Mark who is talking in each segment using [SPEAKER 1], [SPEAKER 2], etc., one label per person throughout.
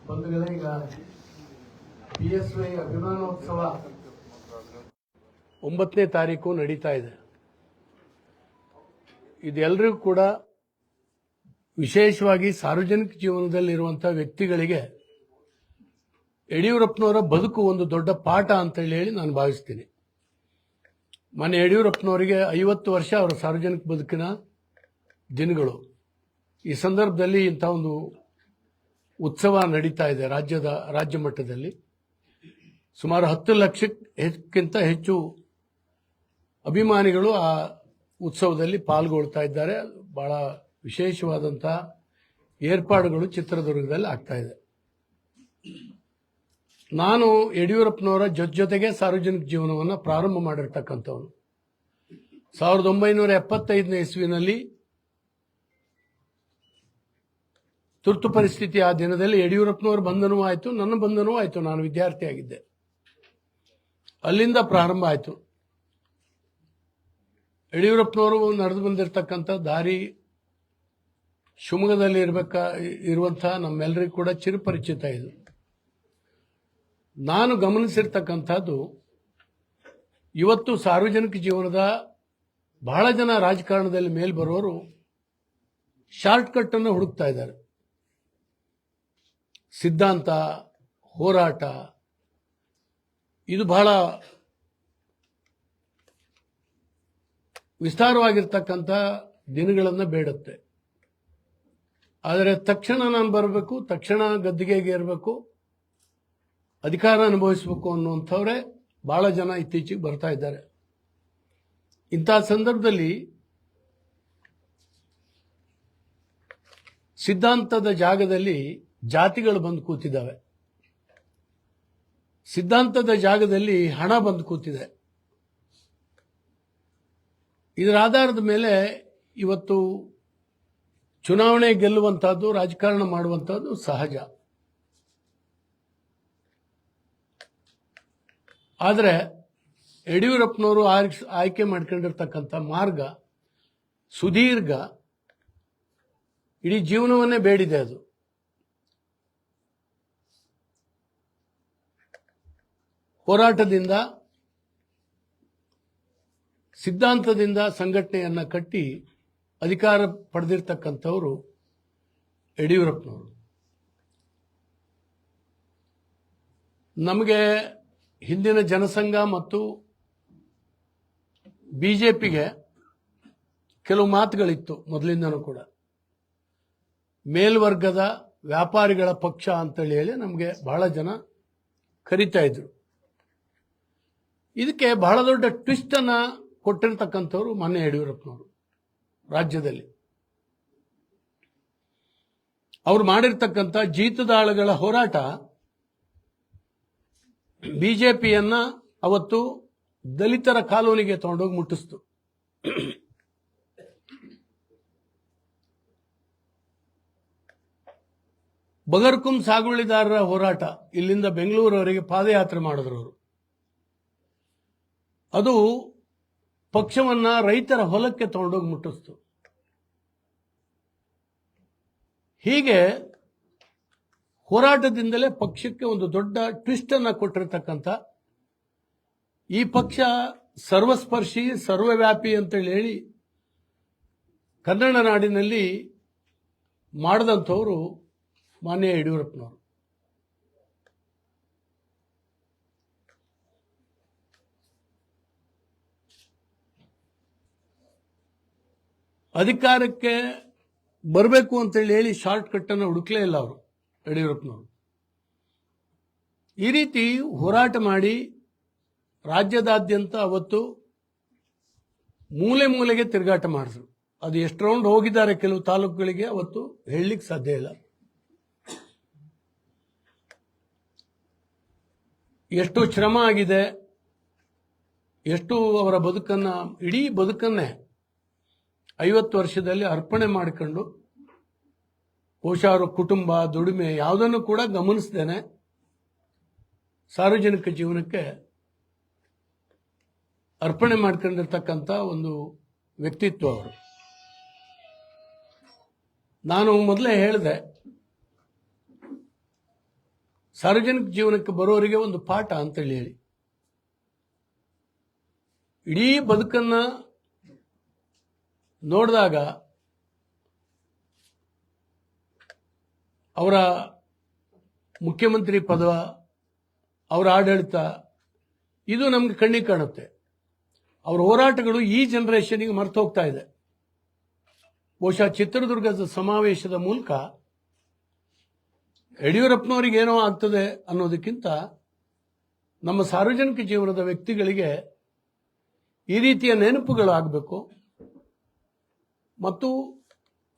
[SPEAKER 1] ಬಂಧುಗಳೇ, ಈಗ PSY ಅಭಿಮಾನೋತ್ಸವ 9ನೇ ತಾರೀಕು ನಡೀತಾ ಇದೆ. ಇದೆಲ್ಲರಿಗೂ ಕೂಡ ವಿಶೇಷವಾಗಿ ಸಾರ್ವಜನಿಕ ಜೀವನದಲ್ಲಿರುವಂತಹ ವ್ಯಕ್ತಿಗಳಿಗೆ ಯಡಿಯೂರಪ್ಪನವರ ಬದುಕು ಒಂದು ದೊಡ್ಡ ಪಾಠ ಅಂತ ಹೇಳಿ ನಾನು ಭಾವಿಸ್ತೀನಿ. ಮೊನ್ನೆ ಯಡಿಯೂರಪ್ಪನವರಿಗೆ 50 ವರ್ಷ ಅವರ ಸಾರ್ವಜನಿಕ ಬದುಕಿನ ದಿನಗಳು. ಈ ಸಂದರ್ಭದಲ್ಲಿ ಇಂಥ ಒಂದು ಉತ್ಸವ ನಡೀತಾ ಇದೆ. ರಾಜ್ಯ ಮಟ್ಟದಲ್ಲಿ ಸುಮಾರು 10 ಲಕ್ಷಕ್ಕಿಂತ ಹೆಚ್ಚು ಅಭಿಮಾನಿಗಳು ಆ ಉತ್ಸವದಲ್ಲಿ ಪಾಲ್ಗೊಳ್ತಾ ಇದ್ದಾರೆ. ಬಹಳ ವಿಶೇಷವಾದಂತಹ ಏರ್ಪಾಡುಗಳು ಚಿತ್ರದುರ್ಗದಲ್ಲಿ ಆಗ್ತಾ ಇದೆ. ನಾನು ಯಡಿಯೂರಪ್ಪನವರ ಜೊತೆಗೆ ಸಾರ್ವಜನಿಕ ಜೀವನವನ್ನು ಪ್ರಾರಂಭ ಮಾಡಿರ್ತಕ್ಕಂಥವನು. 1975ನೇ ಇಸ್ವಿನಲ್ಲಿ ತುರ್ತು ಪರಿಸ್ಥಿತಿ ಆ ದಿನದಲ್ಲಿ ಯಡಿಯೂರಪ್ಪನವರ ಬಂಧನವೂ ಆಯಿತು, ನನ್ನ ಬಂಧನವೂ ಆಯಿತು. ನಾನು ವಿದ್ಯಾರ್ಥಿಯಾಗಿದ್ದೆ. ಅಲ್ಲಿಂದ ಪ್ರಾರಂಭ ಆಯಿತು. ಯಡಿಯೂರಪ್ಪನವರು ನಡೆದು ಬಂದಿರತಕ್ಕಂಥ ದಾರಿ ಶಿವಮೊಗ್ಗದಲ್ಲಿ ಇರುವಂತಹ ನಮ್ಮೆಲ್ಲರಿಗೂ ಕೂಡ ಚಿರಪರಿಚಿತ ಇದು. ನಾನು ಗಮನಿಸಿರ್ತಕ್ಕಂಥದ್ದು, ಇವತ್ತು ಸಾರ್ವಜನಿಕ ಜೀವನದ ಬಹಳ ಜನ ರಾಜಕಾರಣದಲ್ಲಿ ಮೇಲ್ ಬರೋರು ಶಾರ್ಟ್ಕಟ್ ಅನ್ನು ಹುಡುಕ್ತಾ ಇದ್ದಾರೆ. ಸಿದ್ಧಾಂತ, ಹೋರಾಟ ಇದು ಬಹಳ ವಿಸ್ತಾರವಾಗಿರ್ತಕ್ಕಂಥ ದಿನಗಳನ್ನು ಬೇಡುತ್ತೆ. ಆದರೆ ತಕ್ಷಣ ನಾನು ಬರಬೇಕು, ತಕ್ಷಣ ಗದ್ದಿಗೆಗೆ ಇರಬೇಕು, ಅಧಿಕಾರ ಅನುಭವಿಸಬೇಕು ಅನ್ನುವಂಥವರೇ ಬಹಳ ಜನ ಇತ್ತೀಚೆಗೆ ಬರ್ತಾ ಇದ್ದಾರೆ. ಇಂಥ ಸಂದರ್ಭದಲ್ಲಿ ಸಿದ್ಧಾಂತದ ಜಾಗದಲ್ಲಿ ಜಾತಿಗಳು ಬಂದು ಕೂತಿದ್ದಾವೆ. ಸಿದ್ಧಾಂತದ ಜಾಗದಲ್ಲಿ ಹಣ ಬಂದು ಕೂತಿದೆ. ಇದರ ಆಧಾರದ ಮೇಲೆ ಇವತ್ತು ಚುನಾವಣೆ ಗೆಲ್ಲುವಂತಹದ್ದು, ರಾಜಕಾರಣ ಮಾಡುವಂತಹದ್ದು ಸಹಜ. ಆದರೆ ಯಡಿಯೂರಪ್ಪನವರು ಆಯ್ಕೆ ಮಾಡ್ಕೊಂಡಿರ್ತಕ್ಕಂಥ ಮಾರ್ಗ ಸುದೀರ್ಘ, ಇಡೀ ಜೀವನವನ್ನೇ ಬೇಡಿದೆ. ಅದು ಹೋರಾಟದಿಂದ, ಸಿದ್ಧಾಂತದಿಂದ ಸಂಘಟನೆಯನ್ನ ಕಟ್ಟಿ ಅಧಿಕಾರ ಪಡೆದಿರ್ತಕ್ಕಂಥವರು ಯಡಿಯೂರಪ್ಪನವರು. ನಮಗೆ ಹಿಂದಿನ ಜನಸಂಘ ಮತ್ತು ಬಿಜೆಪಿಗೆ ಕೆಲವು ಮಾತುಗಳಿತ್ತು ಮೊದಲಿಂದನೂ ಕೂಡ. ಮೇಲ್ವರ್ಗದ ವ್ಯಾಪಾರಿಗಳ ಪಕ್ಷ ಅಂತೇಳಿ ಹೇಳಿ ನಮಗೆ ಬಹಳ ಜನ ಕರೀತಾ ಇದ್ರು. ಇದಕ್ಕೆ ಬಹಳ ದೊಡ್ಡ ಟ್ವಿಸ್ಟ್ ಅನ್ನ ಕೊಟ್ಟಿರ್ತಕ್ಕಂಥವ್ರು ಮೊನ್ನೆ ಯಡಿಯೂರಪ್ಪನವರು. ರಾಜ್ಯದಲ್ಲಿ ಅವರು ಮಾಡಿರ್ತಕ್ಕಂಥ ಜೀತದಾಳಗಳ ಹೋರಾಟ ಬಿಜೆಪಿಯನ್ನ ಅವತ್ತು ದಲಿತರ ಕಾಲೋನಿಗೆ ತಗೊಂಡೋಗಿ ಮುಟ್ಟಿಸ್ತು. ಬಗರ್ಕುಂ ಸಾಗುವಳಿದಾರರ ಹೋರಾಟ, ಇಲ್ಲಿಂದ ಬೆಂಗಳೂರವರೆಗೆ ಪಾದಯಾತ್ರೆ ಮಾಡಿದ್ರು ಅವರು. ಅದು ಪಕ್ಷವನ್ನ ರೈತರ ಹೊಲಕ್ಕೆ ತಗೊಂಡೋಗಿ ಮುಟ್ಟಿಸ್ತು. ಹೀಗೆ ಹೋರಾಟದಿಂದಲೇ ಪಕ್ಷಕ್ಕೆ ಒಂದು ದೊಡ್ಡ ಟ್ವಿಸ್ಟ್ ಅನ್ನ ಕೊಟ್ಟಿರ್ತಕ್ಕಂಥ ಈ ಪಕ್ಷ ಸರ್ವಸ್ಪರ್ಶಿ, ಸರ್ವವ್ಯಾಪಿ ಅಂತೇಳಿ ಹೇಳಿ ಕನ್ನಡ ನಾಡಿನಲ್ಲಿ ಮಾಡಿದಂಥವರು ಮಾನ್ಯ ಯಡಿಯೂರಪ್ಪನವರು. ಅಧಿಕಾರಕ್ಕೆ ಬರಬೇಕು ಅಂತೇಳಿ ಹೇಳಿ ಶಾರ್ಟ್ ಕಟ್ ಅನ್ನು ಹುಡುಕ್ಲೇ ಇಲ್ಲ ಅವರು ಯಡಿಯೂರಪ್ಪನವರು. ಈ ರೀತಿ ಹೋರಾಟ ಮಾಡಿ ರಾಜ್ಯದಾದ್ಯಂತ ಅವತ್ತು ಮೂಲೆ ಮೂಲೆಗೆ ತಿರುಗಾಟ ಮಾಡಿದ್ರು. ಅದು ಎಷ್ಟು ರೌಂಡ್ ಹೋಗಿದ್ದಾರೆ ಕೆಲವು ತಾಲೂಕುಗಳಿಗೆ ಅವತ್ತು ಹೇಳಲಿಕ್ಕೆ ಸಾಧ್ಯ ಇಲ್ಲ. ಎಷ್ಟು ಶ್ರಮ ಆಗಿದೆ, ಎಷ್ಟು ಅವರ ಬದುಕನ್ನ, ಇಡೀ ಬದುಕನ್ನೇ 50 ವರ್ಷದಲ್ಲಿ ಅರ್ಪಣೆ ಮಾಡಿಕೊಂಡು, ಬಹುಶಃ ಅವರ ಕುಟುಂಬ, ದುಡಿಮೆ ಯಾವುದನ್ನು ಕೂಡ ಗಮನಿಸದೇನೆ ಸಾರ್ವಜನಿಕ ಜೀವನಕ್ಕೆ ಅರ್ಪಣೆ ಮಾಡ್ಕೊಂಡಿರ್ತಕ್ಕಂಥ ಒಂದು ವ್ಯಕ್ತಿತ್ವ ಅವರು. ನಾನು ಮೊದಲೇ ಹೇಳಿದೆ, ಸಾರ್ವಜನಿಕ ಜೀವನಕ್ಕೆ ಬರೋರಿಗೆ ಒಂದು ಪಾಠ ಅಂತೇಳಿ ಹೇಳಿ. ಇಡೀ ಬದುಕನ್ನ ನೋಡಿದಾಗ ಅವರ ಮುಖ್ಯಮಂತ್ರಿ ಪದ, ಅವರ ಆಡಳಿತ, ಇದು ನಮ್ಗೆ ಕಣ್ಣಿಗೆ ಕಾಣುತ್ತೆ. ಅವರ ಹೋರಾಟಗಳು ಈ ಜನರೇಷನ್ಗೆ ಮರ್ತು ಹೋಗ್ತಾ ಇದೆ. ಬಹುಶಃ ಚಿತ್ರದುರ್ಗದ ಸಮಾವೇಶದ ಮೂಲಕ ಯಡಿಯೂರಪ್ಪನವರಿಗೆ ಏನೋ ಆಗ್ತದೆ ಅನ್ನೋದಕ್ಕಿಂತ ನಮ್ಮ ಸಾರ್ವಜನಿಕ ಜೀವನದ ವ್ಯಕ್ತಿಗಳಿಗೆ ಈ ರೀತಿಯ ನೆನಪುಗಳಾಗಬೇಕು ಮತ್ತು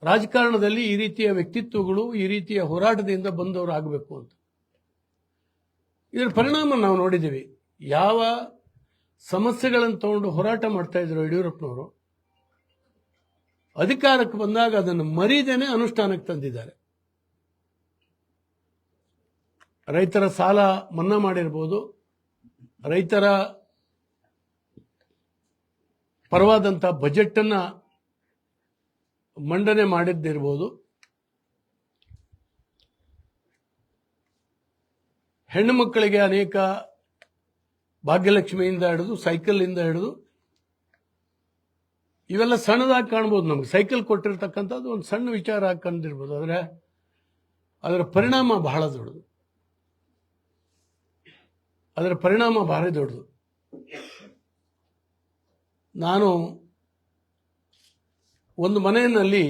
[SPEAKER 1] ರಾಜಕಾರಣದಲ್ಲಿ ಈ ರೀತಿಯ ವ್ಯಕ್ತಿತ್ವಗಳು ಈ ರೀತಿಯ ಹೋರಾಟದಿಂದ ಬಂದವರು ಆಗಬೇಕು ಅಂತ. ಇದರ ಪರಿಣಾಮ ನಾವು ನೋಡಿದ್ದೀವಿ. ಯಾವ ಸಮಸ್ಯೆಗಳನ್ನು ತಗೊಂಡು ಹೋರಾಟ ಮಾಡ್ತಾ ಇದ್ರು ಯಡಿಯೂರಪ್ಪನವರು, ಅಧಿಕಾರಕ್ಕೆ ಬಂದಾಗ ಅದನ್ನು ಮರೀದೇನೆ ಅನುಷ್ಠಾನಕ್ಕೆ ತಂದಿದ್ದಾರೆ. ರೈತರ ಸಾಲ ಮನ್ನಾ ಮಾಡಿರ್ಬೋದು, ರೈತರ ಪರವಾದಂಥ ಬಜೆಟ್ ಅನ್ನ ಮಂಡನೆ ಮಾಡಿದ್ದಿರ್ಬೋದು, ಹೆಣ್ಣು ಮಕ್ಕಳಿಗೆ ಅನೇಕ ಭಾಗ್ಯಲಕ್ಷ್ಮಿಯಿಂದ ಹಿಡಿದು ಸೈಕಲ್ ಹಿಡಿದು ಇವೆಲ್ಲ ಸಣ್ಣದಾಗಿ ಕಾಣ್ಬೋದು. ನಮ್ಗೆ ಸೈಕಲ್ ಕೊಟ್ಟಿರ್ತಕ್ಕಂಥದ್ದು ಒಂದು ಸಣ್ಣ ವಿಚಾರ ಆಗಿ ಕಂಡಿರ್ಬೋದು, ಆದರೆ ಅದರ ಪರಿಣಾಮ ಬಹಳ ದೊಡ್ಡದು. ಭಾರಿ ದೊಡ್ಡದು. ನಾನು ಒಂದು ಮನೆಯಲ್ಲಿ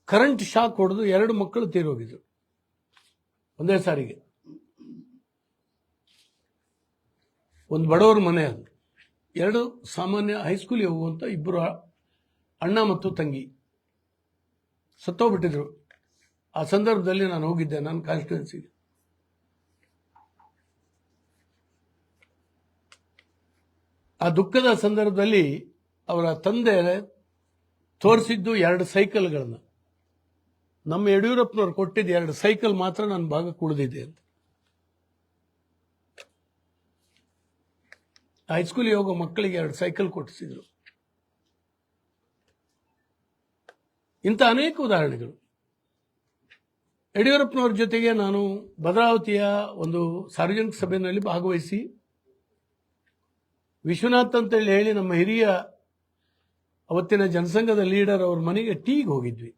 [SPEAKER 1] ಕರೆಂಟ್ ಶಾಕ್ ಹೊಡೆದು 2 ಮಕ್ಕಳು ತೀರೋಗಿದ್ರು ಒಂದೇ ಸಾರಿಗೆ. ಒಂದು ಬಡವರ ಮನೆ ಅದು. 2 ಸಾಮಾನ್ಯ ಹೈಸ್ಕೂಲಿಗೆ ಹೋಗುವಂಥ 2 ಅಣ್ಣ ಮತ್ತು ತಂಗಿ ಸತ್ತೋಗ್ಬಿಟ್ಟಿದ್ರು. ಆ ಸಂದರ್ಭದಲ್ಲಿ ನಾನು ಹೋಗಿದ್ದೆ ನನ್ನ ಕಾನ್ಸ್ಟಿಟ್ಯೂನ್ಸಿಗೆ. ಆ ದುಃಖದ ಸಂದರ್ಭದಲ್ಲಿ ಅವರ ತಂದೆ ತೋರಿಸಿದ್ದು 2 ಸೈಕಲ್ಗಳನ್ನು. ನಮ್ಮ ಯಡಿಯೂರಪ್ಪನವ್ರು ಕೊಟ್ಟಿದ್ದು 2 ಸೈಕಲ್ ಮಾತ್ರ ನನ್ನ ಭಾಗಕ್ಕೆ ಉಳಿದಿದೆ ಅಂತ. ಹೈಸ್ಕೂಲಿಗೆ ಹೋಗೋ ಮಕ್ಕಳಿಗೆ 2 ಸೈಕಲ್ ಕೊಡಿಸಿದ್ರು. ಇಂಥ ಅನೇಕ ಉದಾಹರಣೆಗಳು. ಯಡಿಯೂರಪ್ಪನವ್ರ ಜೊತೆಗೆ ನಾನು ಭದ್ರಾವತಿಯ ಒಂದು ಸಾರ್ವಜನಿಕ ಸಭೆಯಲ್ಲಿ ಭಾಗವಹಿಸಿ, ವಿಶ್ವನಾಥ್ ಅಂತೇಳಿ ಹೇಳಿ ನಮ್ಮ ಹಿರಿಯ ಅವತ್ತಿನ ಜನಸಂಘದ ಲೀಡರ್ ಅವ್ರ ಮನೆಗೆ ಟೀಗೆ ಹೋಗಿದ್ವಿ.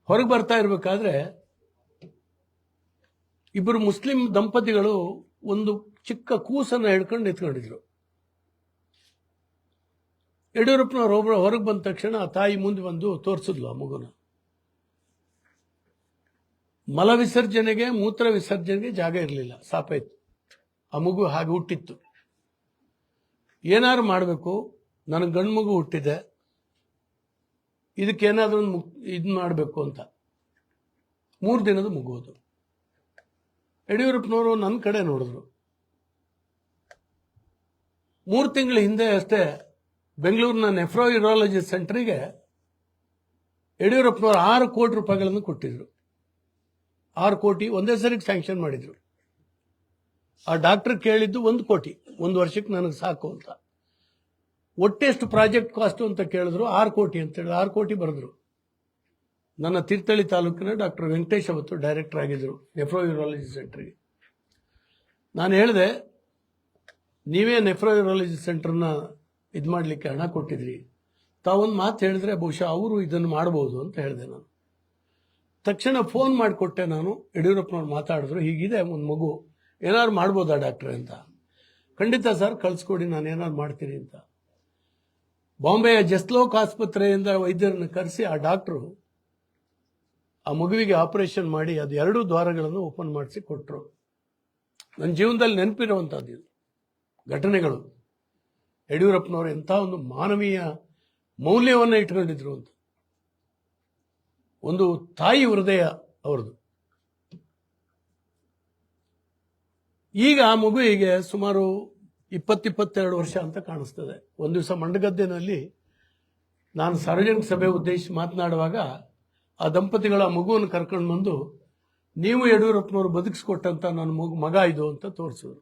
[SPEAKER 1] ಹೊರಗೆ ಬರ್ತಾ ಇರಬೇಕಾದ್ರೆ 2 ಮುಸ್ಲಿಂ ದಂಪತಿಗಳು ಒಂದು ಚಿಕ್ಕ ಕೂಸನ್ನು ಹಿಡ್ಕೊಂಡು ನಿಂತ್ಕೊಂಡಿದ್ರು. ಯಡಿಯೂರಪ್ಪನವ್ರು ಒಬ್ಬರು ಹೊರಗೆ ಬಂದ ತಕ್ಷಣ ಆ ತಾಯಿ ಮುಂದೆ ಬಂದು ತೋರಿಸಿದ್ಲು ಆ ಮಗುನ. ಮಲ ವಿಸರ್ಜನೆಗೆ ಮೂತ್ರ ವಿಸರ್ಜನೆಗೆ ಜಾಗ ಇರಲಿಲ್ಲ, ಸಾಪಾಯ್ತು. ಆ ಮಗು ಹಾಗೆ ಹುಟ್ಟಿತ್ತು. ಏನಾದ್ರು ಮಾಡಬೇಕು, ನನಗೆ ಗಂಡು ಮಗು ಹುಟ್ಟಿದೆ, ಇದಕ್ಕೇನಾದ್ರೂ ಇದು ಮಾಡಬೇಕು ಅಂತ. 3 ದಿನದ ಮಗು ಅದು. ಯಡಿಯೂರಪ್ಪನವರು ನನ್ನ ಕಡೆ ನೋಡಿದ್ರು. 3 ತಿಂಗಳ ಹಿಂದೆ ಅಷ್ಟೇ ಬೆಂಗಳೂರಿನ ನೆಫ್ರೋಯೂರಾಲಜಿ ಸೆಂಟರ್ಗೆ ಯಡಿಯೂರಪ್ಪನವರು 6 ಕೋಟಿ ರೂಪಾಯಿಗಳನ್ನು ಕೊಟ್ಟಿದ್ರು. 6 ಕೋಟಿ ಒಂದೇ ಸರಿಗೆ ಸ್ಯಾಂಕ್ಷನ್ ಮಾಡಿದ್ರು. ಆ ಡಾಕ್ಟರ್ ಕೇಳಿದ್ದು 1 ಕೋಟಿ, 1 ವರ್ಷಕ್ಕೆ ನನಗೆ ಸಾಕು ಅಂತ. ಒಟ್ಟೆಷ್ಟು ಪ್ರಾಜೆಕ್ಟ್ ಕಾಸ್ಟ್ ಅಂತ ಕೇಳಿದ್ರು, 6 ಕೋಟಿ ಅಂತ ಹೇಳಿ 6 ಕೋಟಿ ಬರೆದ್ರು. ನನ್ನ ತೀರ್ಥಹಳ್ಳಿ ತಾಲೂಕಿನ ಡಾಕ್ಟರ್ ವೆಂಕಟೇಶ್ ಅವತ್ತು ಡೈರೆಕ್ಟರ್ ಆಗಿದ್ರು ನೆಫ್ರೋಯೂರಾಲಜಿ ಸೆಂಟರ್ಗೆ. ನಾನು ಹೇಳಿದೆ, ನೀವೇ ನೆಫ್ರೋಯೂರಾಲಜಿ ಸೆಂಟರ್ನ ಇದು ಮಾಡಲಿಕ್ಕೆ ಹಣ ಕೊಟ್ಟಿದ್ರಿ, ತಾವೊಂದು ಮಾತು ಹೇಳಿದ್ರೆ ಬಹುಶಃ ಅವರು ಇದನ್ನು ಮಾಡಬಹುದು ಅಂತ ಹೇಳಿದೆ ನಾನು. ತಕ್ಷಣ ಫೋನ್ ಮಾಡಿಕೊಟ್ಟೆ ನಾನು. ಯಡಿಯೂರಪ್ಪನವ್ರು ಮಾತಾಡಿದ್ರು, ಹೀಗಿದೆ ಒಂದು ಮಗು, ಏನಾದ್ರು ಮಾಡ್ಬೋದಾ ಡಾಕ್ಟ್ರೆ ಅಂತ. ಖಂಡಿತ ಸರ್, ಕಳಿಸ್ಕೊಡಿ, ನಾನು ಏನಾದ್ರು ಮಾಡ್ತೀನಿ ಅಂತ. ಬಾಂಬೆಯ ಜಸ್ಲೋಕ್ ಆಸ್ಪತ್ರೆಯಿಂದ ವೈದ್ಯರನ್ನು ಕರೆಸಿ ಆ ಡಾಕ್ಟ್ರು ಆ ಮಗುವಿಗೆ ಆಪರೇಷನ್ ಮಾಡಿ ಅದು 2 ದ್ವಾರಗಳನ್ನು ಓಪನ್ ಮಾಡಿಸಿ ಕೊಟ್ಟರು. ನನ್ನ ಜೀವನದಲ್ಲಿ ನೆನಪಿರುವಂಥದ್ದು ಘಟನೆಗಳು. ಯಡಿಯೂರಪ್ಪನವರು ಎಂಥ ಒಂದು ಮಾನವೀಯ ಮೌಲ್ಯವನ್ನು ಇಟ್ಕೊಂಡಿದ್ರು ಅಂತ. ಒಂದು ತಾಯಿ ಹೃದಯ ಅವರದು. ಈಗ ಆ ಮಗುವಿಗೆ ಸುಮಾರು 20-22 ವರ್ಷ ಅಂತ ಕಾಣಿಸ್ತದೆ. ಒಂದು ದಿವಸ ಮಂಡಗದ್ದೆನಲ್ಲಿ ನಾನು ಸಾರ್ವಜನಿಕ ಸಭೆ ಉದ್ದೇಶಿಸಿ ಮಾತನಾಡುವಾಗ ಆ ದಂಪತಿಗಳ ಮಗುವನ್ನು ಕರ್ಕೊಂಡು ಬಂದು, ನೀವು ಯಡಿಯೂರಪ್ಪನವರು ಬದುಕಿಸ್ಕೊಟ್ಟಂತ ನನ್ನ ಮಗ ಇದು ಅಂತ ತೋರಿಸಿದ್ರು.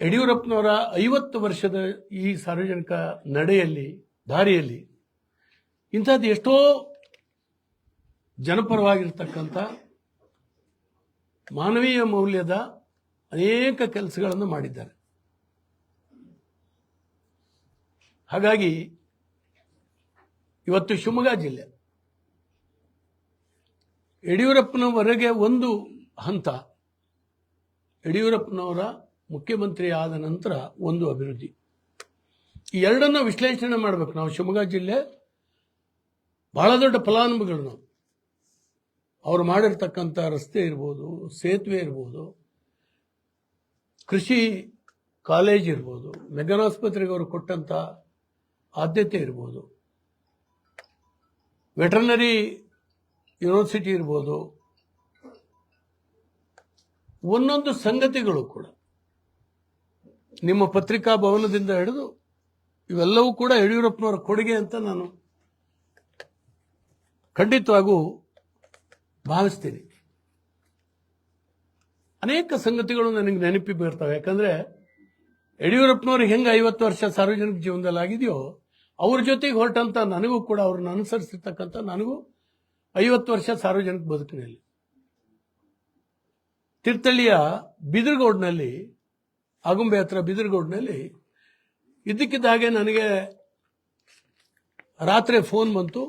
[SPEAKER 1] ಯಡಿಯೂರಪ್ಪನವರ 50 ವರ್ಷದ ಈ ಸಾರ್ವಜನಿಕ ನಡೆಯಲ್ಲಿ ದಾರಿಯಲ್ಲಿ ಇಂಥದ್ದು ಎಷ್ಟೋ ಜನಪರವಾಗಿರ್ತಕ್ಕಂಥ ಮಾನವೀಯ ಮೌಲ್ಯದ ಅನೇಕ ಕೆಲಸಗಳನ್ನು ಮಾಡಿದ್ದಾರೆ. ಹಾಗಾಗಿ ಇವತ್ತು ಶಿವಮೊಗ್ಗ ಜಿಲ್ಲೆ ಯಡಿಯೂರಪ್ಪನವರೆಗೆ ಒಂದು ಹಂತ, ಯಡಿಯೂರಪ್ಪನವರ ಮುಖ್ಯಮಂತ್ರಿ ಆದ ನಂತರ ಒಂದು ಅಭಿವೃದ್ಧಿ, ಈ ಎರಡನ್ನ ವಿಶ್ಲೇಷಣೆ ಮಾಡಬೇಕು ನಾವು. ಶಿವಮೊಗ್ಗ ಜಿಲ್ಲೆ ಬಹಳ ದೊಡ್ಡ ಫಲಾನುಭವಿಗಳು ನಾವು. ಅವರು ಮಾಡಿರ್ತಕ್ಕಂಥ ರಸ್ತೆ ಇರ್ಬೋದು, ಸೇತುವೆ ಇರ್ಬೋದು, ಕೃಷಿ ಕಾಲೇಜ್ ಇರ್ಬೋದು, ಮೆಗನ್ ಆಸ್ಪತ್ರೆಗೆ ಅವರು ಕೊಟ್ಟಂಥ ಆದ್ಯತೆ ಇರ್ಬೋದು, ವೆಟರ್ನರಿ ಯೂನಿವರ್ಸಿಟಿ ಇರ್ಬೋದು, ಒಂದೊಂದು ಸಂಗತಿಗಳು ಕೂಡ ನಿಮ್ಮ ಪತ್ರಿಕಾ ಭವನದಿಂದ ಹಿಡಿದು ಇವೆಲ್ಲವೂ ಕೂಡ ಯಡಿಯೂರಪ್ಪನವರ ಕೊಡುಗೆ ಅಂತ ನಾನು ಖಂಡಿತವಾಗೂ ಭಾವಿಸ್ತೀನಿ. ಅನೇಕ ಸಂಗತಿಗಳು ನನಗೆ ನೆನಪಿ ಬರ್ತವೆ. ಯಾಕಂದ್ರೆ ಯಡಿಯೂರಪ್ಪನವ್ರಿಗೆ ಹೆಂಗೆ 50 ವರ್ಷ ಸಾರ್ವಜನಿಕ ಜೀವನದಲ್ಲಿ ಆಗಿದೆಯೋ ಅವ್ರ ಜೊತೆಗೆ ಹೊರಟಂತ ನನಗೂ ಕೂಡ, ಅವ್ರನ್ನ ಅನುಸರಿಸಿರ್ತಕ್ಕಂಥ ನನಗೂ 50 ವರ್ಷ ಸಾರ್ವಜನಿಕ ಬದುಕಿನಲ್ಲಿ. ತೀರ್ಥಹಳ್ಳಿಯ ಬಿದಿರುಗೋಡ್ನಲ್ಲಿ, ಆಗುಂಬೆ ಹತ್ರ ಬಿದಿರುಗೋಡ್ನಲ್ಲಿ ಇದ್ದಕ್ಕಿದ್ದ ಹಾಗೆ ನನಗೆ ರಾತ್ರಿ ಫೋನ್ ಬಂತು,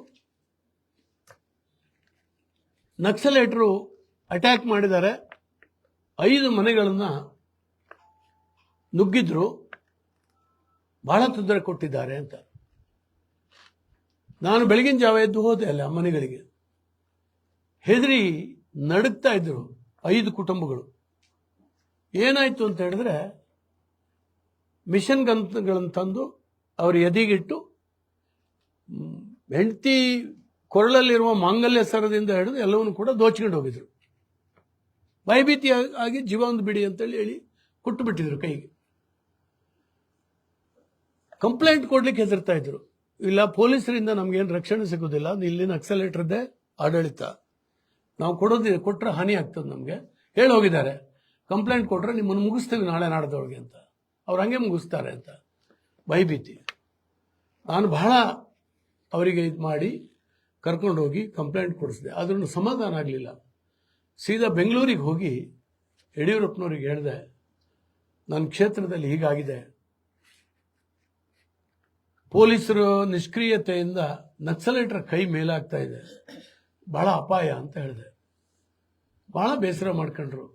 [SPEAKER 1] ನಕ್ಸಲೇಟರು ಅಟ್ಯಾಕ್ ಮಾಡಿದ್ದಾರೆ, 5 ಮನೆಗಳನ್ನ ನುಗ್ಗಿದ್ರು, ಬಹಳ ತೊಂದರೆ ಕೊಟ್ಟಿದ್ದಾರೆ ಅಂತ. ನಾನು ಬೆಳಗಿನ ಜಾವ ಎದ್ದು ಹೋದೆ ಅಲ್ಲಿ ಆ ಮನೆಗಳಿಗೆ. ಹೆದರಿ ನಡುಗ್ತಾ ಇದ್ರು 5 ಕುಟುಂಬಗಳು. ಏನಾಯ್ತು ಅಂತ ಹೇಳಿದ್ರೆ, ಮಿಷನ್ ಗನ್ಗಳನ್ನು ತಂದು ಅವ್ರ ಎದೆಗಿಟ್ಟು ಹೆಂಡತಿ ಕೊರಳಲ್ಲಿರುವ ಮಾಂಗಲ್ಯ ಸರದಿಂದ ಹಿಡಿದು ಎಲ್ಲವನ್ನು ಕೂಡ ದೋಚ್ಕೊಂಡು ಹೋಗಿದ್ರು. ಭಯಭೀತಿ ಆಗಿ ಜೀವ ಒಂದು ಬಿಡಿ ಅಂತೇಳಿ ಹೇಳಿ ಕೊಟ್ಟು ಬಿಟ್ಟಿದ್ರು ಕೈಗೆ. ಕಂಪ್ಲೇಂಟ್ ಕೊಡ್ಲಿಕ್ಕೆ ಹೆದರ್ತಾ ಇದ್ರು. ಇಲ್ಲ, ಪೊಲೀಸರಿಂದ ನಮ್ಗೇನು ರಕ್ಷಣೆ ಸಿಗೋದಿಲ್ಲ, ಇಲ್ಲಿ ನಕ್ಸಲೇಟರ್ದೇ ಆಡಳಿತ, ನಾವು ಕೊಟ್ಟರೆ ಹಾನಿ ಆಗ್ತದೆ ನಮಗೆ, ಹೇಳಿ ಹೋಗಿದ್ದಾರೆ. ಕಂಪ್ಲೇಂಟ್ ಕೊಟ್ರೆ ನಿಮ್ಮನ್ನು ಮುಗಿಸ್ತೀವಿ ನಾಳೆ ನಾಡ್ದೊಳಗೆ ಅಂತ. ಅವ್ರು ಹಂಗೆ ಮುಗಿಸ್ತಾರೆ ಅಂತ ಭಯಭೀತಿ. ನಾನು ಬಹಳ ಅವರಿಗೆ ಇದು ಮಾಡಿ ಕರ್ಕೊಂಡು ಹೋಗಿ ಕಂಪ್ಲೇಂಟ್ ಕೊಡಿಸಿದೆ. ಆದ್ರೂ ಸಮಾಧಾನ ಆಗಲಿಲ್ಲ. ಸೀದಾ ಬೆಂಗಳೂರಿಗೆ ಹೋಗಿ ಯಡಿಯೂರಪ್ಪನವ್ರಿಗೆ ಹೇಳಿದೆ, ನನ್ನ ಕ್ಷೇತ್ರದಲ್ಲಿ ಹೀಗಾಗಿದೆ, ಪೊಲೀಸರು ನಿಷ್ಕ್ರಿಯತೆಯಿಂದ ನಕ್ಸಲೇಟರ್ ಕೈ ಮೇಲಾಗ್ತಾ ಇದೆ, ಬಹಳ ಅಪಾಯ ಅಂತ ಹೇಳಿದೆ. ಬಹಳ ಬೇಸರ ಮಾಡ್ಕೊಂಡ್ರು.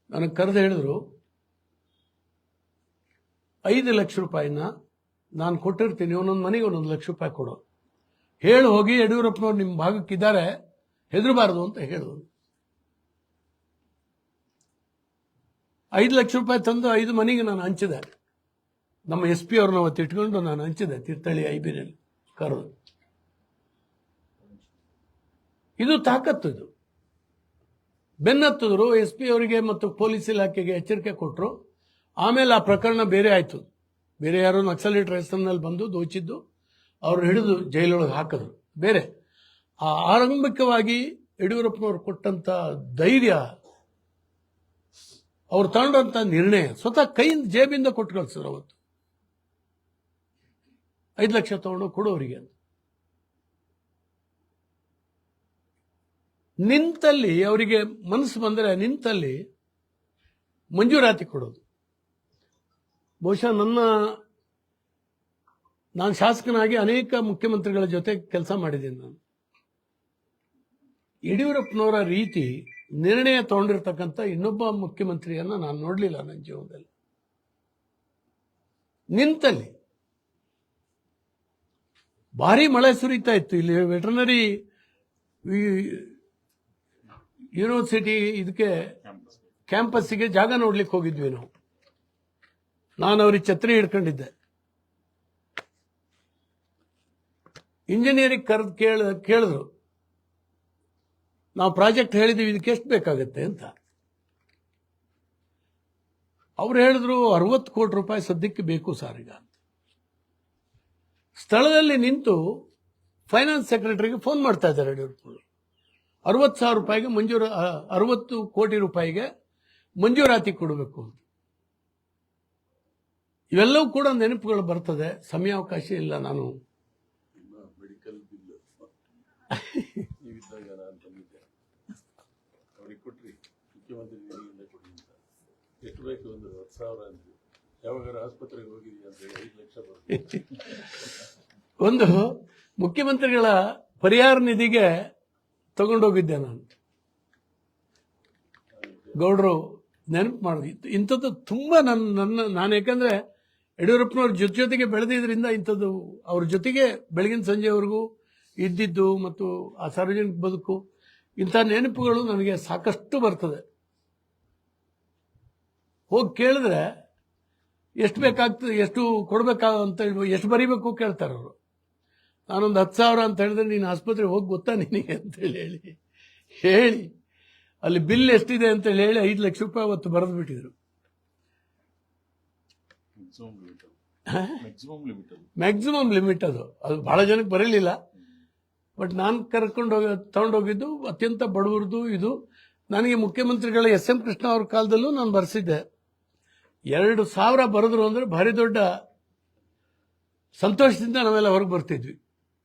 [SPEAKER 1] ನನಗೆ ಕರೆದು ಹೇಳಿದ್ರು, 5 ಲಕ್ಷ ರೂಪಾಯಿನ ನಾನು ಕೊಟ್ಟಿರ್ತೀನಿ, ಒಂದೊಂದು ಮನೆಗೆ 1 ಲಕ್ಷ ರೂಪಾಯಿ ಕೊಡು, ಹೇಳಿ ಹೋಗಿ ಯಡಿಯೂರಪ್ಪನವ್ರು ನಿಮ್ಮ ಭಾಗಕ್ಕಿದ್ದಾರೆ, ಹೆದರಬಾರದು ಅಂತ ಹೇಳಿದ್ರು. 5 ಲಕ್ಷ ರೂಪಾಯಿ ತಂದು 5 ಮನೆಗೆ ನಾನು ಹಂಚಿದೆ. ನಮ್ಮ SP ಅವ್ರನ್ನ ಅವತ್ತು ಇಟ್ಕೊಂಡು ನಾನು ಹಂಚಿದೆ ತೀರ್ಥಹಳ್ಳಿ ಐಬಿನಲ್ಲಿ ಕರೆದು. ಇದು ತಾಕತ್ತು. ಇದು ಬೆನ್ನತ್ತಿದ್ರು. SP ಅವರಿಗೆ ಮತ್ತು ಪೊಲೀಸ್ ಇಲಾಖೆಗೆ ಎಚ್ಚರಿಕೆ ಕೊಟ್ಟರು. ಆಮೇಲೆ ಆ ಪ್ರಕರಣ ಬೇರೆ ಆಯಿತು. ಬೇರೆ ಯಾರೋ ನಕ್ಸಲೇಟರ್ ಹೆಸರಿನಲ್ಲಿ ಬಂದು ದೋಚಿದ್ದು ಅವ್ರು ಹಿಡಿದು ಜೈಲೊಳಗೆ ಹಾಕಿದ್ರು. ಬೇರೆ ಆರಂಭಿಕವಾಗಿ ಯಡಿಯೂರಪ್ಪನವ್ರು ಕೊಟ್ಟಂತ ಧೈರ್ಯ, ಅವ್ರು ತಗೊಂಡಂತ ನಿರ್ಣಯ, ಸ್ವತಃ ಕೈಯಿಂದ ಜೇಬಿಂದ ಕೊಟ್ಟು ಕಳಿಸಿದ್ರು. ಅವತ್ತು 5 ಲಕ್ಷ ತಗೊಂಡು ಕೊಡೋರಿಗೆ ಅಂತ. ನಿಂತಲ್ಲಿ ಅವರಿಗೆ ಮನಸ್ಸು ಬಂದರೆ ನಿಂತಲ್ಲಿ ಮಂಜೂರಾತಿ ಕೊಡೋದು. ಬಹುಶಃ ನಾನು ಶಾಸಕನಾಗಿ ಅನೇಕ ಮುಖ್ಯಮಂತ್ರಿಗಳ ಜೊತೆ ಕೆಲಸ ಮಾಡಿದ್ದೀನಿ. ನಾನು ಯಡಿಯೂರಪ್ಪನವರ ರೀತಿ ನಿರ್ಣಯ ತಗೊಂಡಿರ್ತಕ್ಕಂಥ ಇನ್ನೊಬ್ಬ ಮುಖ್ಯಮಂತ್ರಿಯನ್ನ ನಾನು ನೋಡಲಿಲ್ಲ ನನ್ನ ಜೀವನದಲ್ಲಿ. ನಿಂತಲ್ಲಿ ಭಾರಿ ಮಳೆ ಸುರಿತಾ ಇತ್ತು. ಇಲ್ಲಿ ವೆಟರ್ನರಿ ಯೂನಿವರ್ಸಿಟಿ ಇದಕ್ಕೆ ಕ್ಯಾಂಪಸ್ಸಿಗೆ ಜಾಗ ನೋಡ್ಲಿಕ್ಕೆ ಹೋಗಿದ್ವಿ ನಾವು. ನಾನು ಅವ್ರಿಗೆ ಛತ್ರಿ ಹಿಡ್ಕೊಂಡಿದ್ದೆ. ಇಂಜಿನಿಯರಿಂಗ್ ಕರೆದು ಕೇಳಿದ್ರು, ನಾವು ಪ್ರಾಜೆಕ್ಟ್ ಹೇಳಿದೀವಿ, ಇದಕ್ಕೆ ಎಷ್ಟು ಬೇಕಾಗತ್ತೆ ಅಂತ. ಅವ್ರು ಹೇಳಿದ್ರು 60 ಕೋಟಿ ರೂಪಾಯಿ ಸದ್ಯಕ್ಕೆ ಬೇಕು ಸರ್ ಈಗ. ಸ್ಥಳದಲ್ಲಿ ನಿಂತು ಫೈನಾನ್ಸ್ ಸೆಕ್ರೆಟರಿಗೆ ಫೋನ್ ಮಾಡ್ತಾ ಇದ್ದಾರೆ ಯಡಿಯೂರಪ್ಪನವರು. 60,000 ರೂಪಾಯಿಗೆ 60 ಕೋಟಿ ರೂಪಾಯಿಗೆ ಮಂಜೂರಾತಿ ಕೊಡಬೇಕು ಅಂತ. ಇವೆಲ್ಲವೂ ಕೂಡ ನೆನಪುಗಳು ಬರ್ತದೆ. ಸಮಯಾವಕಾಶ ಇಲ್ಲ ನಾನು
[SPEAKER 2] ನೀವಿದ್ದಾಗ ನಾನು ಬಂದಿದ್ದೆ, ಅವ್ರಿಗೆ ಕೊಟ್ರಿ, ಮುಖ್ಯಮಂತ್ರಿ ನಿಧಿಯಿಂದ ಕೊಡಿ ಅಂತ. ಎಷ್ಟು ಬೇಕು? ಒಂದು 10,000 ಅಂದ್ರಿ. ಯಾವಾಗಾರ ಆಸ್ಪತ್ರೆಗೆ ಹೋಗಿದೀವಿ ಅಂತ ಹೇಳಿ 5 ಲಕ್ಷ ಬರುತ್ತೆ.
[SPEAKER 1] ಒಂದು ಮುಖ್ಯಮಂತ್ರಿಗಳ ಪರಿಹಾರ ನಿಧಿಗೆ ತಗೊಂಡೋಗಿದ್ದೆ ನಾನು. ಗೌಡ್ರು ನೆನಪು ಮಾಡಿದ್ದು ಇಂಥದ್ದು ತುಂಬ ನಾನು ಯಾಕಂದ್ರೆ ಯಡಿಯೂರಪ್ಪನವ್ರ ಜೊತೆಗೆ ಬೆಳೆದಿದ್ರಿಂದ ಇಂಥದ್ದು ಅವ್ರ ಜೊತೆಗೆ ಬೆಳಗಿನ ಸಂಜೆವರೆಗೂ ಇದ್ದಿದ್ದು ಮತ್ತು ಆ ಸಾರ್ವಜನಿಕ ಬದುಕು ಇಂಥ ನೆನಪುಗಳು ನನಗೆ ಸಾಕಷ್ಟು ಬರ್ತದೆ. ಹೋಗಿ ಕೇಳಿದ್ರೆ ಎಷ್ಟು ಬೇಕಾಗ್ತದೆ, ಎಷ್ಟು ಕೊಡಬೇಕಾಗಂತ ಹೇಳಿ, ಎಷ್ಟು ಬರೀಬೇಕು ಕೇಳ್ತಾರೆ ಅವರು. ನಾನೊಂದು 10,000 ಅಂತ ಹೇಳಿದ್ರೆ ನೀನು ಆಸ್ಪತ್ರೆಗೆ ಹೋಗಿ ಗೊತ್ತಾ ನಿನಗೆ ಅಂತೇಳಿ ಹೇಳಿ ಅಲ್ಲಿ ಬಿಲ್ ಎಷ್ಟಿದೆ ಅಂತ ಹೇಳಿ 5 ಲಕ್ಷ ರೂಪಾಯಿ ಅವತ್ತು ಬರೆದು ಬಿಟ್ಟಿದ್ರು. ಮ್ಯಾಕ್ಸಿಮಮ್ ಲಿಮಿಟ್ ಅದು ಬಹಳ ಜನಕ್ಕೆ ಬರಲಿಲ್ಲ. ಬಟ್ ನಾನು ತಗೊಂಡೋಗಿದ್ದು ಅತ್ಯಂತ ಬಡವರದು. ಇದು ನನಗೆ ಮುಖ್ಯಮಂತ್ರಿಗಳ SM ಕೃಷ್ಣ ಅವ್ರ ಕಾಲದಲ್ಲೂ ನಾನು ಬರೆಸಿದ್ದೆ. 2,000 ಬರೆದ್ರು ಅಂದ್ರೆ ಭಾರಿ ದೊಡ್ಡ ಸಂತೋಷದಿಂದ ನಾವೆಲ್ಲ ಹೊರಗೆ ಬರ್ತಿದ್ವಿ.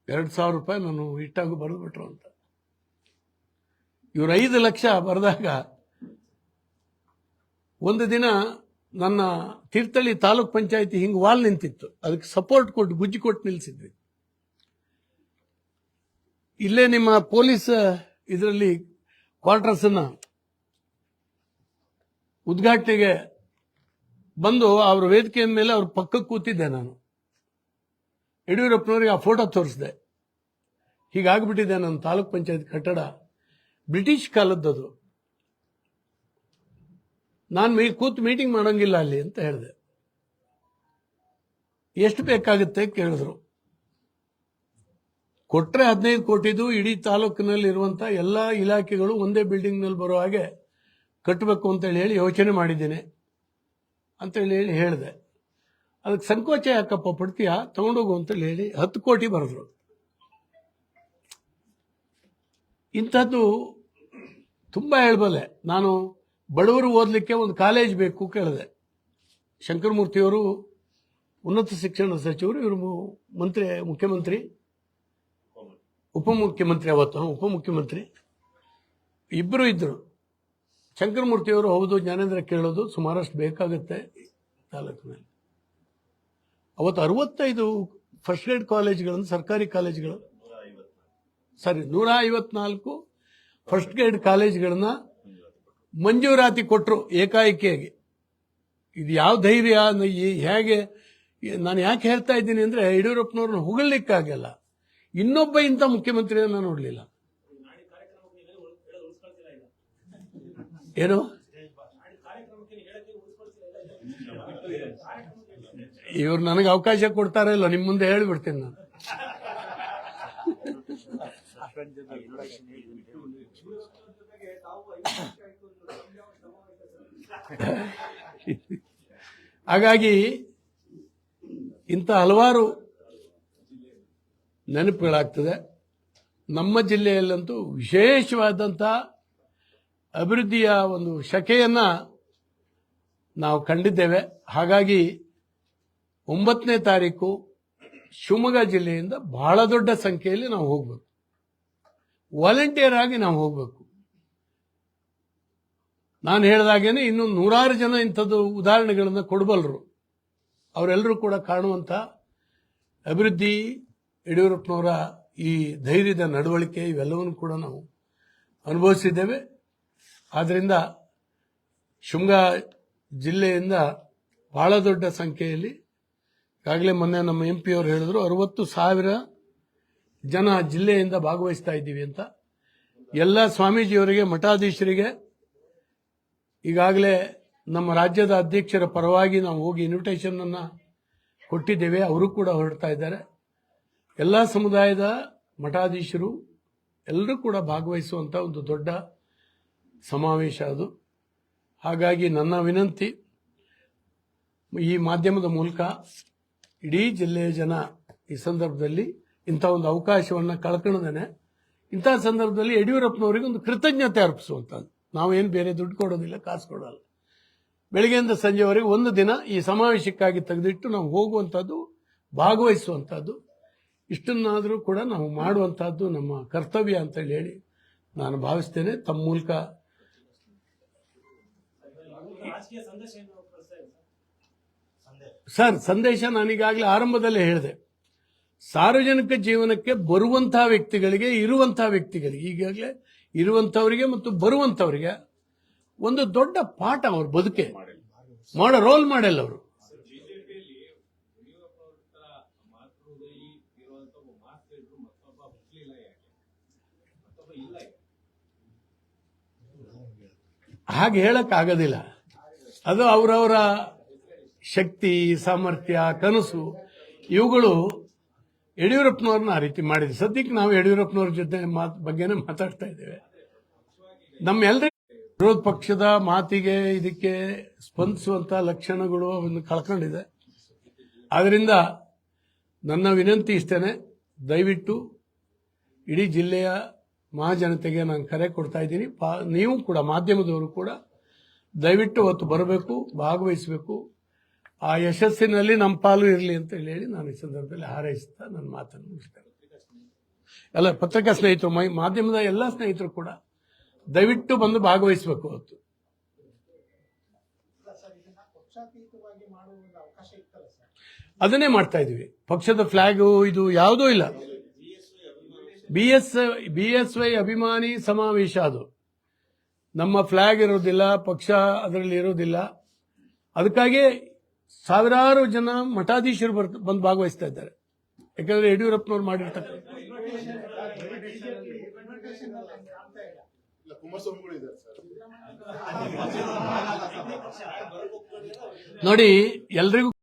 [SPEAKER 1] 2,000 ರೂಪಾಯಿ ನಾನು ಇಟ್ಟಾಗ ಬರೆದು ಬಿಟ್ರು ಅಂತ. ಇವರು 5 ಲಕ್ಷ ಬರೆದಾಗ ಒಂದು ದಿನ ನನ್ನ ತೀರ್ಥಹಳ್ಳಿ ತಾಲೂಕ್ ಪಂಚಾಯತಿ ಹಿಂಗೆ ವಾಲ್ ನಿಂತಿತ್ತು, ಅದಕ್ಕೆ ಸಪೋರ್ಟ್ ಕೊಟ್ಟು ಗುಜ್ಜಿ ಕೊಟ್ಟು ನಿಲ್ಸಿದ್ವಿ. ಇಲ್ಲೇ ನಿಮ್ಮ ಪೊಲೀಸ್ ಇದರಲ್ಲಿ ಕ್ವಾರ್ಟರ್ಸನ್ನ ಉದ್ಘಾಟನೆಗೆ ಬಂದು ಅವ್ರ ವೇದಿಕೆಯ ಮೇಲೆ ಅವ್ರ ಪಕ್ಕಕ್ಕೆ ಕೂತಿದ್ದೆ ನಾನು. ಯಡಿಯೂರಪ್ಪನವರಿಗೆ ಆ ಫೋಟೋ ತೋರಿಸಿದೆ. ಹೀಗಾಗ್ಬಿಟ್ಟಿದೆ ನನ್ನ ತಾಲೂಕ್ ಪಂಚಾಯತ್ ಕಟ್ಟಡ, ಬ್ರಿಟಿಷ್ ಕಾಲದ್ದದು, ನಾನು ಕೂತು ಮೀಟಿಂಗ್ ಮಾಡೋಂಗಿಲ್ಲ ಅಲ್ಲಿ ಅಂತ ಹೇಳಿದೆ. ಎಷ್ಟು ಬೇಕಾಗುತ್ತೆ ಕೇಳಿದ್ರು. ಕೊಟ್ರೆ 15 ಕೋಟಿದು ಇಡೀ ತಾಲೂಕಿನಲ್ಲಿ ಇರುವಂತ ಎಲ್ಲ ಇಲಾಖೆಗಳು ಒಂದೇ ಬಿಲ್ಡಿಂಗ್ ನಲ್ಲಿ ಬರೋ ಹಾಗೆ ಕಟ್ಟಬೇಕು ಅಂತೇಳಿ ಹೇಳಿ ಯೋಚನೆ ಮಾಡಿದ್ದೇನೆ ಅಂತೇಳಿ ಹೇಳಿದೆ. ಅದಕ್ಕೆ ಸಂಕೋಚ ಯಾಕಪ್ಪ ಪಡ್ತೀಯಾ, ತಗೊಂಡೋಗು ಅಂತೇಳಿ ಹೇಳಿ 10 ಕೋಟಿ ಬರೆದ್ರು. ಇಂಥದ್ದು ತುಂಬಾ ಹೇಳ್ಬಲ್ಲೆ. ನಾನು ಬಡವರು ಓದಲಿಕ್ಕೆ ಒಂದು ಕಾಲೇಜ್ ಬೇಕು ಕೇಳಿದೆ. ಶಂಕರಮೂರ್ತಿಯವರು ಉನ್ನತ ಶಿಕ್ಷಣ ಸಚಿವರು, ಇವರು ಮುಖ್ಯಮಂತ್ರಿ, ಉಪಮುಖ್ಯಮಂತ್ರಿ, ಅವತ್ತು ಉಪಮುಖ್ಯಮಂತ್ರಿ ಇಬ್ಬರು ಇದ್ರು. ಶಂಕರಮೂರ್ತಿಯವರು ಹೌದು ಜ್ಞಾನೇಂದ್ರ ಕೇಳೋದು ಸುಮಾರಷ್ಟು ಬೇಕಾಗುತ್ತೆ ತಾಲೂಕಿನಲ್ಲಿ. ಅವತ್ತು 65 ಫಸ್ಟ್ ಗ್ರೇಡ್ ಕಾಲೇಜ್ಗಳನ್ನು, ಸರ್ಕಾರಿ ಕಾಲೇಜ್ಗಳು, 154 ಫಸ್ಟ್ ಗ್ರೇಡ್ ಕಾಲೇಜ್ಗಳನ್ನ ಮಂಜೂರಾತಿ ಕೊಟ್ಟರು ಏಕಾಏಕಿಯಾಗಿ. ಇದು ಯಾವ ಧೈರ್ಯ, ಹೇಗೆ? ನಾನು ಯಾಕೆ ಹೇಳ್ತಾ ಇದ್ದೀನಿ ಅಂದ್ರೆ ಯಡಿಯೂರಪ್ಪನವ್ರನ್ನ ಹೊಗಳಲಿಕ್ಕಾಗಲ್ಲ. ಇನ್ನೊಬ್ಬ ಇಂಥ ಮುಖ್ಯಮಂತ್ರಿಯನ್ನ ನೋಡಲಿಲ್ಲ. ಏನು ಇವ್ರು ನನಗೆ ಅವಕಾಶ ಕೊಡ್ತಾರ ಇಲ್ಲ, ನಿಮ್ಮ ಮುಂದೆ ಹೇಳಿಬಿಡ್ತೀನಿ ನಾನು. ಹಾಗಾಗಿ ಇಂಥ ಹಲವಾರು ನೆನಪುಗಳಾಗ್ತದೆ. ನಮ್ಮ ಜಿಲ್ಲೆಯಲ್ಲಂತೂ ವಿಶೇಷವಾದಂಥ ಅಭಿವೃದ್ಧಿಯ ಒಂದು ಶಕೆಯನ್ನ ನಾವು ಕಂಡಿದ್ದೇವೆ. ಹಾಗಾಗಿ 9ನೇ ತಾರೀಕು ಶಿವಮೊಗ್ಗ ಜಿಲ್ಲೆಯಿಂದ ಬಹಳ ದೊಡ್ಡ ಸಂಖ್ಯೆಯಲ್ಲಿ ನಾವು ಹೋಗ್ಬೇಕು, ವಾಲಂಟಿಯರ್ ಆಗಿ ನಾವು ಹೋಗ್ಬೇಕು. ನಾನು ಹೇಳಿದಾಗೇನೆ ಇನ್ನು 100 ಜನ ಇಂಥದ್ದು ಉದಾಹರಣೆಗಳನ್ನು ಕೊಡಬಲ್ಲರು. ಅವರೆಲ್ಲರೂ ಕೂಡ ಕಾಣುವಂಥ ಅಭಿವೃದ್ಧಿ, ಯಡಿಯೂರಪ್ಪನವರ ಈ ಧೈರ್ಯದ ನಡವಳಿಕೆ, ಇವೆಲ್ಲವನ್ನು ಕೂಡ ನಾವು ಅನುಭವಿಸಿದ್ದೇವೆ. ಆದ್ದರಿಂದ ಶಿವಮೊಗ್ಗ ಜಿಲ್ಲೆಯಿಂದ ಬಹಳ ದೊಡ್ಡ ಸಂಖ್ಯೆಯಲ್ಲಿ, ಈಗಾಗಲೇ ಮೊನ್ನೆ ನಮ್ಮ MP ಅವರು ಹೇಳಿದ್ರು 60,000 ಜನ ಜಿಲ್ಲೆಯಿಂದ ಭಾಗವಹಿಸ್ತಾ ಇದ್ದೀವಿ ಅಂತ. ಎಲ್ಲ ಸ್ವಾಮೀಜಿಯವರಿಗೆ, ಮಠಾಧೀಶರಿಗೆ ಈಗಾಗಲೇ ನಮ್ಮ ರಾಜ್ಯದ ಅಧ್ಯಕ್ಷರ ಪರವಾಗಿ ನಾವು ಹೋಗಿ ಇನ್ವಿಟೇಷನ್ ಅನ್ನ ಕೊಟ್ಟಿದ್ದೇವೆ. ಅವರು ಕೂಡ ಹೊರಡ್ತಾ ಇದ್ದಾರೆ. ಎಲ್ಲ ಸಮುದಾಯದ ಮಠಾಧೀಶರು ಎಲ್ಲರೂ ಕೂಡ ಭಾಗವಹಿಸುವಂತ ಒಂದು ದೊಡ್ಡ ಸಮಾವೇಶ ಅದು. ಹಾಗಾಗಿ ನನ್ನ ವಿನಂತಿ, ಈ ಮಾಧ್ಯಮದ ಮೂಲಕ ಇಡೀ ಜಿಲ್ಲೆಯ ಜನ ಈ ಸಂದರ್ಭದಲ್ಲಿ ಇಂಥ ಒಂದು ಅವಕಾಶವನ್ನು ಕಳ್ಕೊಳ್ಳದೇನೆ ಇಂಥ ಸಂದರ್ಭದಲ್ಲಿ ಯಡಿಯೂರಪ್ಪನವರಿಗೆ ಒಂದು ಕೃತಜ್ಞತೆ ಅರ್ಪಿಸುವಂಥದ್ದು. ನಾವೇನು ಬೇರೆ ದುಡ್ಡು ಕೊಡೋದಿಲ್ಲ, ಕಾಸು ಕೊಡೋಲ್ಲ. ಬೆಳಗ್ಗೆಯಿಂದ ಸಂಜೆವರೆಗೆ ಒಂದು ದಿನ ಈ ಸಮಾವೇಶಕ್ಕಾಗಿ ತೆಗೆದಿಟ್ಟು ನಾವು ಹೋಗುವಂಥದ್ದು, ಭಾಗವಹಿಸುವಂಥದ್ದು. ಇಷ್ಟನ್ನಾದರೂ ಕೂಡ ನಾವು ಮಾಡುವಂತಹದ್ದು ನಮ್ಮ ಕರ್ತವ್ಯ ಅಂತ ಹೇಳಿ ನಾನು ಭಾವಿಸ್ತೇನೆ. ತಮ್ಮ ಮೂಲಕ ಸರ್ ಸಂದೇಶ ನಾನೀಗಾಗಲೇ ಆರಂಭದಲ್ಲೇ ಹೇಳಿದೆ. ಸಾರ್ವಜನಿಕ ಜೀವನಕ್ಕೆ ಬರುವಂತಹ ವ್ಯಕ್ತಿಗಳಿಗೆ, ಇರುವಂತಹ ವ್ಯಕ್ತಿಗಳಿಗೆ, ಈಗಾಗಲೇ ಇರುವಂತವರಿಗೆ ಮತ್ತು ಬರುವಂತವರಿಗೆ ಒಂದು ದೊಡ್ಡ ಪಾಠ ಅವ್ರ ಬದುಕೆ ರೋಲ್ ಮಾಡೆಲ್ ಅವರು. ಹಾಗೆ ಹೇಳಕ್ ಆಗೋದಿಲ್ಲ. ಅದು ಅವರವರ ಶಕ್ತಿ, ಸಾಮರ್ಥ್ಯ, ಕನಸು ಇವುಗಳು ಯಡಿಯೂರಪ್ಪನವ್ರನ್ನ ಆ ರೀತಿ ಮಾಡಿದೆ. ಸದ್ಯಕ್ಕೆ ನಾವು ಯಡಿಯೂರಪ್ಪನವ್ರ ಜೊತೆ ಬಗ್ಗೆನೇ ಮಾತಾಡ್ತಾ ಇದ್ದೇವೆ. ನಮ್ಮೆಲ್ಲರಿಗೂ ವಿರೋಧ ಪಕ್ಷದ ಮಾತಿಗೆ ಇದಕ್ಕೆ ಸ್ಪಂದಿಸುವಂತ ಲಕ್ಷಣಗಳು ಅವನ್ನು ಕಳ್ಕೊಂಡಿದೆ. ಆದ್ರಿಂದ ನನ್ನ ವಿನಂತಿ ಇಷ್ಟೇನೆ, ದಯವಿಟ್ಟು ಇಡೀ ಜಿಲ್ಲೆಯ ಮಹಾಜನತೆಗೆ ನಾನು ಕರೆ ಕೊಡ್ತಾ ಇದ್ದೀನಿ. ನೀವು ಕೂಡ ಮಾಧ್ಯಮದವರು ಕೂಡ ದಯವಿಟ್ಟು ಅವತ್ತು ಬರಬೇಕು, ಭಾಗವಹಿಸಬೇಕು. ಆ ಯಶಸ್ಸಿನಲ್ಲಿ ನಮ್ಮ ಪಾಲು ಇರಲಿ ಅಂತ ಹೇಳಿ ನಾನು ಈ ಸಂದರ್ಭದಲ್ಲಿ ಹಾರೈಸ್ತಾ ನನ್ನ ಮಾತನ್ನು ಮುಗಿಸ್ತೇನೆ. ಎಲ್ಲ ಪತ್ರಿಕಾ ಸ್ನೇಹಿತರು, ಮಾಧ್ಯಮದ ಎಲ್ಲ ಸ್ನೇಹಿತರು ಕೂಡ ದಯವಿಟ್ಟು ಬಂದು ಭಾಗವಹಿಸಬೇಕು ಅವತ್ತು. ಅದನ್ನೇ ಮಾಡ್ತಾ ಇದೀವಿ. ಪಕ್ಷದ ಫ್ಲಾಗು ಇದು ಯಾವುದೂ ಇಲ್ಲ. BSY ಅಭಿಮಾನಿ ಸಮಾವೇಶ ಅದು. ನಮ್ಮ ಫ್ಲಾಗ್ ಇರೋದಿಲ್ಲ, ಪಕ್ಷ ಅದರಲ್ಲಿ ಇರೋದಿಲ್ಲ. ಅದಕ್ಕಾಗಿ ಸಾವಿರಾರು ಜನ ಮಠಾಧೀಶರು ಬಂದು ಭಾಗವಹಿಸ್ತಾ ಇದ್ದಾರೆ. ಯಾಕಂದ್ರೆ ಯಡಿಯೂರಪ್ಪನವ್ರು ಮಾಡಿರ್ತಕ್ಕ ನೋಡಿ ಎಲ್ರಿಗೂ